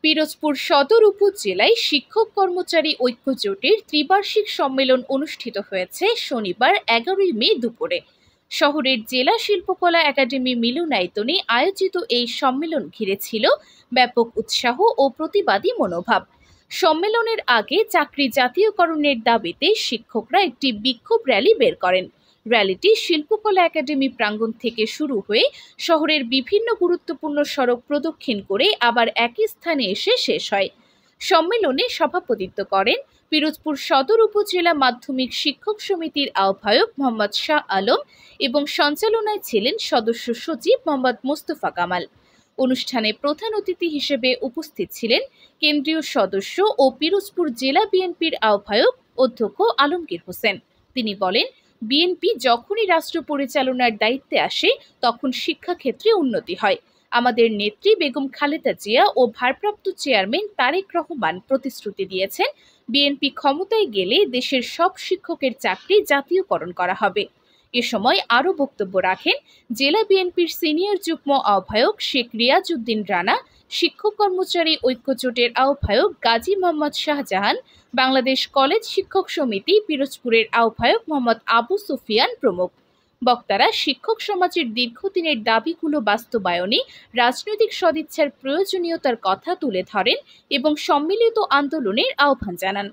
পিরোজপুর সদর উপজেলায় শিক্ষক কর্মচারী ঐক্য জোটের ত্রিবার্ষিক সম্মেলন অনুষ্ঠিত হয়েছে শনিবার 11 মে দুপুরে। শহরের জেলা শিল্পকলা একাডেমি মিলনায়তনে আয়োজিত এই সম্মেলন ঘিরে ছিল ব্যাপক উৎসাহ ও প্রতিবাদী মনোভাব। সম্মেলনের আগে চাকরি জাতীয়করণের দাবিতে শিক্ষকরা একটি বিক্ষোভ র্যালি বের করেন। র্যালিটি শিল্পকলা একাডেমি প্রাঙ্গণ থেকে শুরু হয়ে শহরের বিভিন্ন গুরুত্বপূর্ণ সড়ক প্রদক্ষিণ করে আবার একই স্থানে এসে শেষ হয়। সম্মেলনে সভাপতিত্ব করেন পিরোজপুর সদর উপজেলা মাধ্যমিক শিক্ষক সমিতির আহ্বায়ক মোহাম্মদ শাহ আলম এবং সঞ্চালনায় ছিলেন সদস্য সচিব মোহাম্মদ মোস্তফা কামাল। অনুষ্ঠানে প্রধান অতিথি হিসেবে উপস্থিত ছিলেন কেন্দ্রীয় সদস্য ও পিরোজপুর জেলা বিএনপির আহ্বায়ক অধ্যক্ষ আলমগীর হোসেন। তিনি বলেন, বিএনপি যখনই রাষ্ট্র পরিচালনার দায়িত্বে আসে তখন শিক্ষাক্ষেত্রে উন্নতি হয়। আমাদের নেত্রী বেগম খালেদা জিয়া ও ভারপ্রাপ্ত চেয়ারম্যান তারেক রহমান প্রতিশ্রুতি দিয়েছেন, বিএনপি ক্ষমতায় গেলে দেশের সব শিক্ষকের চাকরি জাতীয়করণ করা হবে। এ সময় আরও বক্তব্য রাখেন জেলা বিএনপির সিনিয়র যুগ্ম আহ্বায়ক শেখ রিয়াজ উদ্দিন রানা, শিক্ষক কর্মচারী ঐক্য জোটের আহ্বায়ক গাজী মোহাম্মদ শাহজাহান, বাংলাদেশ কলেজ শিক্ষক সমিতি পিরোজপুরের আহ্বায়ক মোহাম্মদ আবু সুফিয়ান প্রমুখ। বক্তারা শিক্ষক সমাজের দীর্ঘদিনের দাবিগুলো বাস্তবায়নে রাজনৈতিক সদিচ্ছার প্রয়োজনীয়তার কথা তুলে ধরেন এবং সম্মিলিত আন্দোলনের আহ্বান জানান।